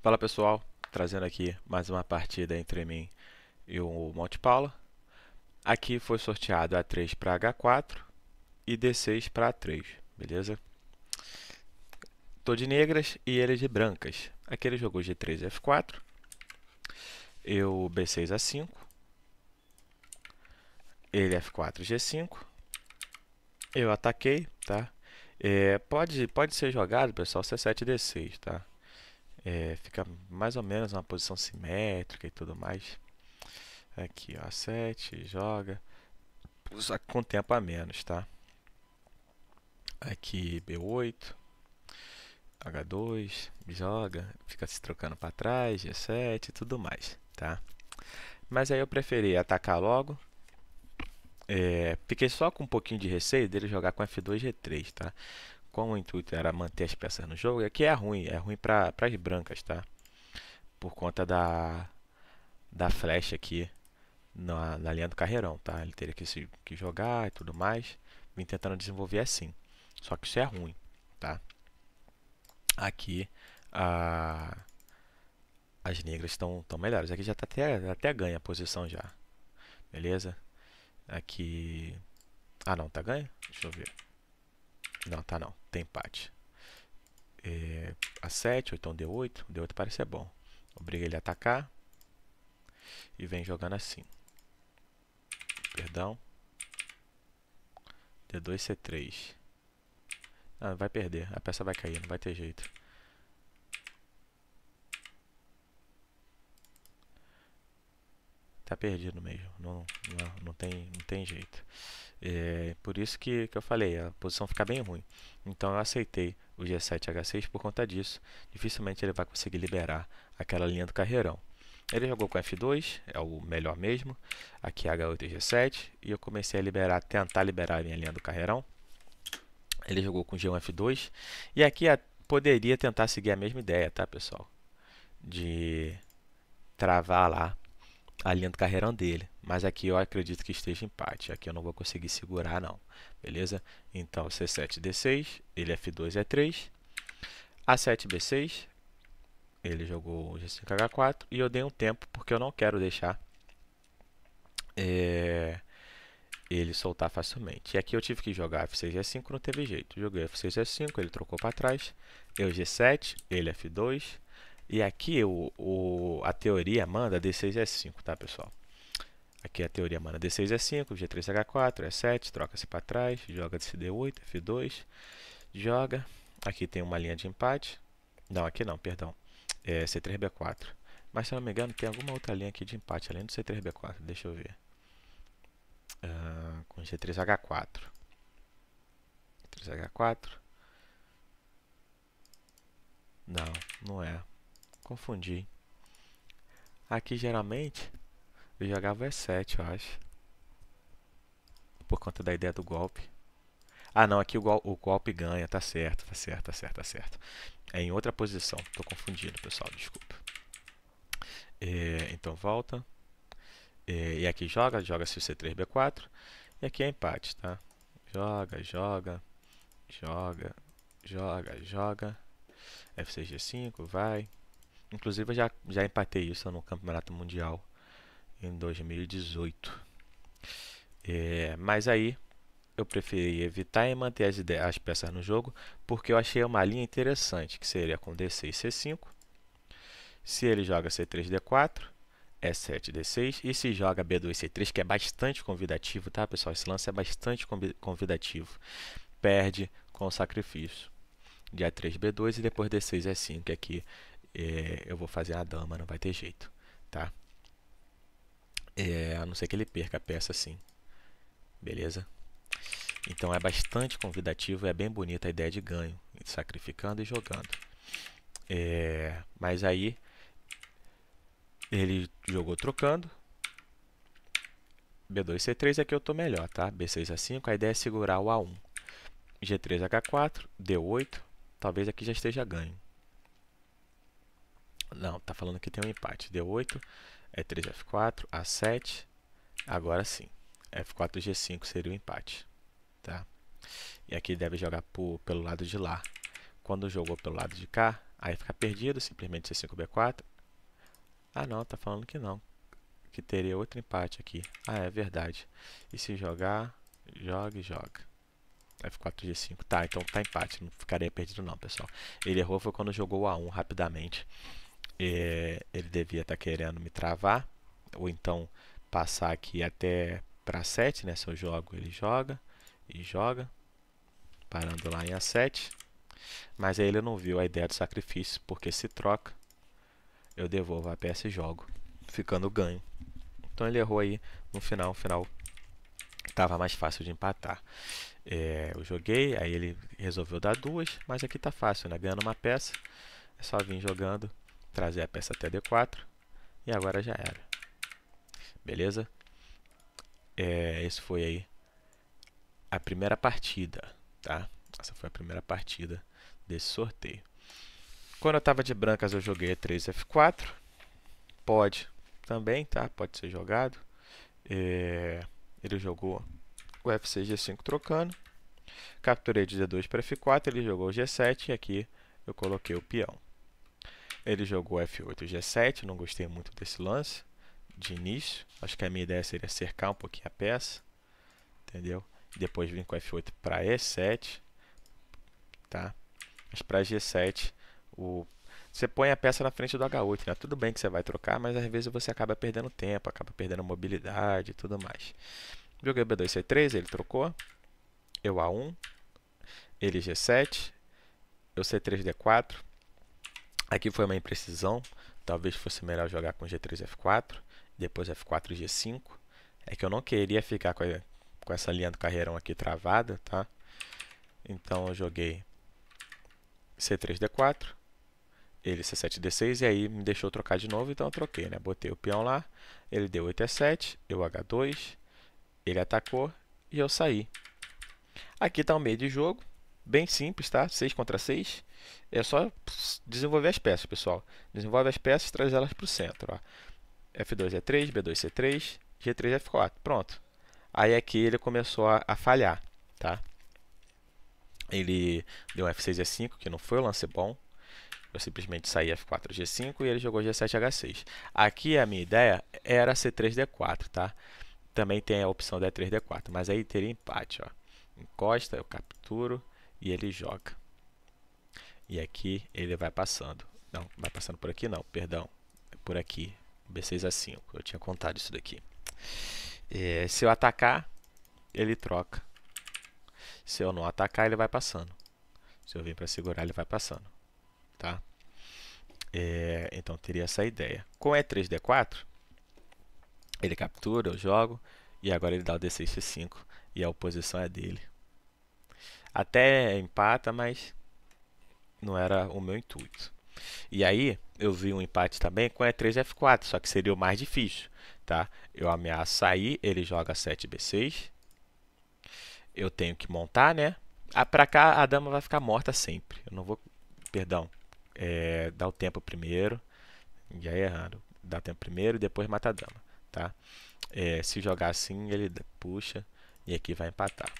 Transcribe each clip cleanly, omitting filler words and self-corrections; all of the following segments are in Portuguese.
Fala pessoal, trazendo aqui mais uma partida entre mim e o Monte Paula. Aqui foi sorteado A3 para H4 e D6 para A3, beleza? Tô de negras e ele de brancas. Aqui ele jogou G3 F4, eu B6 A5, ele F4 G5, eu ataquei, tá? Pode ser jogado, pessoal, C7 D6, tá? Fica mais ou menos uma posição simétrica e tudo mais. Aqui, ó, A7, joga. Só que com tempo a menos, tá? Aqui B8, H2, joga, fica se trocando para trás, G7 e tudo mais, tá? Mas aí eu preferi atacar logo. Fiquei só com um pouquinho de receio dele jogar com F2, G3, tá? Como o intuito era manter as peças no jogo, aqui é ruim para as brancas, tá? Por conta da flecha aqui na linha do carreirão, tá? Ele teria que jogar e tudo mais. Vim tentando desenvolver assim. Só que isso é ruim, tá? Aqui as negras estão melhores. Aqui já está até ganha a posição já. Beleza? Aqui... Ah, não, tá ganha? Deixa eu ver. Não, tá não. Tem empate. A7, ou então D8. D8 parece ser bom. Obriga ele a atacar. E vem jogando assim. Perdão. D2, C3. Ah, vai perder. A peça vai cair, não vai ter jeito. Tá perdido mesmo. Não tem jeito. Por isso que eu falei, a posição fica bem ruim. Então eu aceitei o G7 H6 por conta disso. Dificilmente ele vai conseguir liberar aquela linha do carreirão. Ele jogou com F2, é o melhor mesmo. Aqui H8 e G7. E eu comecei a tentar liberar a minha linha do carreirão. Ele jogou com G1 F2. E aqui poderia tentar seguir a mesma ideia, tá, pessoal? De travar lá a linha do carreirão dele. Mas aqui eu acredito que esteja empate. Aqui eu não vou conseguir segurar, não. Beleza? Então, C7, D6. Ele F2, E3. A7, B6. Ele jogou G5, H4. E eu dei um tempo porque eu não quero deixar ele soltar facilmente. E aqui eu tive que jogar F6, G5. Não teve jeito. Joguei F6, G5. Ele trocou para trás. Eu G7. Ele F2. E aqui a teoria manda D6 F5, tá, pessoal? Aqui a teoria manda D6 F5, G3 H4, E7, troca-se para trás, joga D8, F2, joga. Aqui tem uma linha de empate. Não, aqui não, perdão. C3 B4. Mas se eu não me engano, tem alguma outra linha aqui de empate além do C3 B4. Deixa eu ver. Com G3 H4. G3 H4. Não, não é. Confundi. Aqui geralmente eu jogava E7, eu acho. Por conta da ideia do golpe. Ah, não, aqui o golpe ganha, tá certo, tá certo, tá certo, tá certo. É em outra posição, tô confundindo, pessoal, desculpa. Então volta. E aqui joga-se o C3, B4. E aqui é empate, tá? Joga, joga, joga, joga. F6, G5, vai. Inclusive eu já empatei isso no Campeonato Mundial em 2018. Mas aí eu preferi evitar e manter as peças no jogo, porque eu achei uma linha interessante, que seria com D6, C5. Se ele joga C3, D4, E7, D6. E se joga B2, C3, que é bastante convidativo, tá, pessoal? Esse lance é bastante convidativo. Perde com o sacrifício de A3, B2 e depois D6, E5, que aqui eu vou fazer a dama, não vai ter jeito, tá? A não ser que ele perca a peça assim. Beleza? Então é bastante convidativo, é bem bonita a ideia de ganho, sacrificando e jogando. Mas aí ele jogou trocando. B2, C3 aqui eu estou melhor, tá? B6, A5, a ideia é segurar o A1. G3, H4, D8, talvez aqui já esteja ganho. Não, tá falando que tem um empate. D8, E3, F4, A7, agora sim. F4, G5 seria o empate, tá? E aqui deve jogar pelo lado de lá. Quando jogou pelo lado de cá, Aí fica perdido, simplesmente C5, B4. Ah não, tá falando que não, que teria outro empate aqui. Ah, é verdade. E se jogar, joga e joga. F4, G5. Tá, então tá empate, não ficaria perdido não, pessoal. Ele errou foi quando jogou o A1 rapidamente. Ele devia estar querendo me travar, ou então passar aqui até para 7, né? Se eu jogo, ele joga e joga, parando lá em A7. Mas aí ele não viu a ideia do sacrifício, porque se troca, eu devolvo a peça e jogo, ficando ganho. Então ele errou aí no final, estava mais fácil de empatar. Eu joguei, aí ele resolveu dar duas, mas aqui tá fácil, né? Ganhando uma peça, é só vir jogando, trazer a peça até D4 e agora já era. Beleza? Esse foi aí a primeira partida, tá? Essa foi a primeira partida desse sorteio. Quando eu estava de brancas eu joguei E3, F4. Pode também, tá? Pode ser jogado. Ele jogou o F6, G5 trocando. Capturei de D2 para F4, ele jogou o G7 e aqui eu coloquei o peão. Ele jogou F8, G7, não gostei muito desse lance de início. Acho que a minha ideia seria cercar um pouquinho a peça, entendeu? Depois vim com F8 para E7, tá? Mas para G7, você põe a peça na frente do H8, né? Tudo bem que você vai trocar, mas às vezes você acaba perdendo tempo, acaba perdendo mobilidade e tudo mais. Joguei B2, C3, ele trocou. Eu A1, ele G7, eu C3, D4. Aqui foi uma imprecisão, talvez fosse melhor jogar com G3, F4, depois F4, G5. É que eu não queria ficar com essa linha do carreirão aqui travada, tá? Então eu joguei C3, D4, ele C7, D6 e aí me deixou trocar de novo, então eu troquei, né? Botei o peão lá, ele deu 8, E7, eu H2, ele atacou e eu saí. Aqui está o meio de jogo, bem simples, tá? 6 contra 6. É só desenvolver as peças, pessoal. Desenvolve as peças e traz elas para o centro. Ó. F2, E3, B2, C3, G3, F4. Pronto. Aí aqui ele começou a falhar, tá? Ele deu um F6, E5, que não foi o lance bom. Eu simplesmente saí F4, G5 e ele jogou G7, H6. Aqui a minha ideia era C3, D4, tá? Também tem a opção de E3, D4, mas aí teria empate, ó. Encosta, eu capturo e ele joga. E aqui ele vai passando. Não, vai passando por aqui não, perdão. É por aqui, B6 A5. Eu tinha contado isso daqui. Se eu atacar, ele troca. Se eu não atacar, ele vai passando. Se eu vir para segurar, ele vai passando. Tá? Então teria essa ideia. Com E3, D4, ele captura, eu jogo. E agora ele dá o D6, C5. E a oposição é dele. Até empata, mas não era o meu intuito. E aí eu vi um empate também com E3, F4, só que seria o mais difícil, tá? Eu ameaço sair, ele joga 7, B6. Eu tenho que montar, né? Pra cá a dama vai ficar morta sempre. Eu não vou, perdão, dar o tempo primeiro. Já errando. Dá o tempo primeiro e depois mata a dama, tá? Se jogar assim, ele puxa e aqui vai empatar.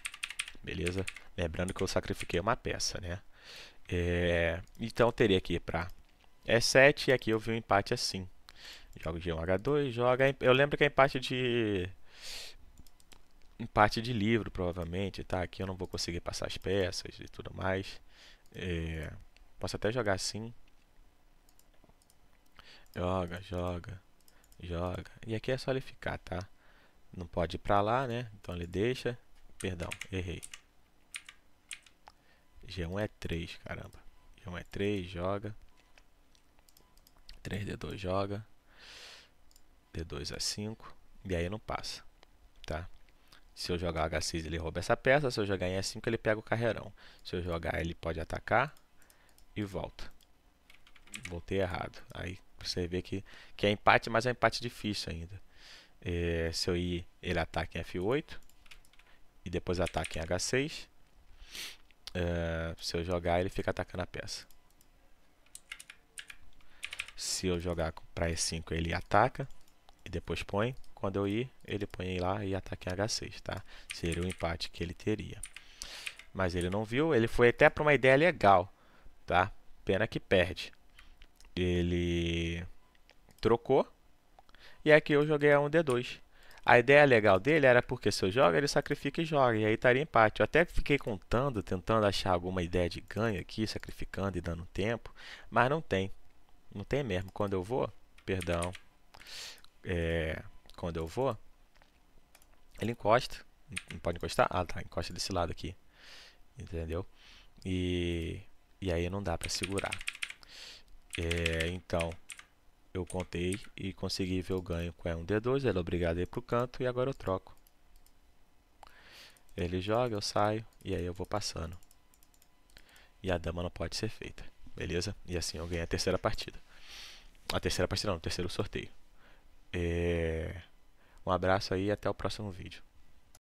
Beleza? Lembrando que eu sacrifiquei uma peça, né? Então teria que ir para E7 e aqui eu vi um empate assim. Jogo G1, H2, joga. Eu lembro que é empate de livro, provavelmente, tá? Aqui eu não vou conseguir passar as peças e tudo mais. Posso até jogar assim. Joga, joga, joga. E aqui é só ele ficar, tá? Não pode ir pra lá, né? Então ele deixa. Perdão, errei. G1 é 3, caramba. G1 é 3, joga. 3D2 joga. D2 é 5. E aí não passa, tá? Se eu jogar H6 ele rouba essa peça. Se eu jogar em E5 ele pega o carreirão. Se eu jogar ele pode atacar e volta. Voltei errado. Aí você vê que é empate, mas é empate difícil ainda. Se eu ir, ele ataca em F8 e depois ataca em H6. Se eu jogar, ele fica atacando a peça. Se eu jogar para E5, ele ataca e depois põe. Quando eu ir, ele põe lá e ataca em H6, tá? Seria o empate que ele teria. Mas ele não viu, ele foi até para uma ideia legal, tá? Pena que perde. Ele trocou. E aqui eu joguei a um D2. A ideia legal dele era porque se eu jogo, ele sacrifica e joga. E aí estaria empate. Eu até fiquei contando, tentando achar alguma ideia de ganho aqui, sacrificando e dando tempo. Mas não tem. Não tem mesmo. Quando eu vou, perdão. Quando eu vou, ele encosta. Não pode encostar? Ah, tá. Encosta desse lado aqui. Entendeu? E, e aí não dá pra segurar. Então, eu contei e consegui ver o ganho com um D2. Ele é obrigado a ir pro canto e agora eu troco. Ele joga, eu saio e aí eu vou passando. E a dama não pode ser feita, beleza? E assim eu ganhei a terceira partida. A terceira partida não, o terceiro sorteio. Um abraço aí e até o próximo vídeo.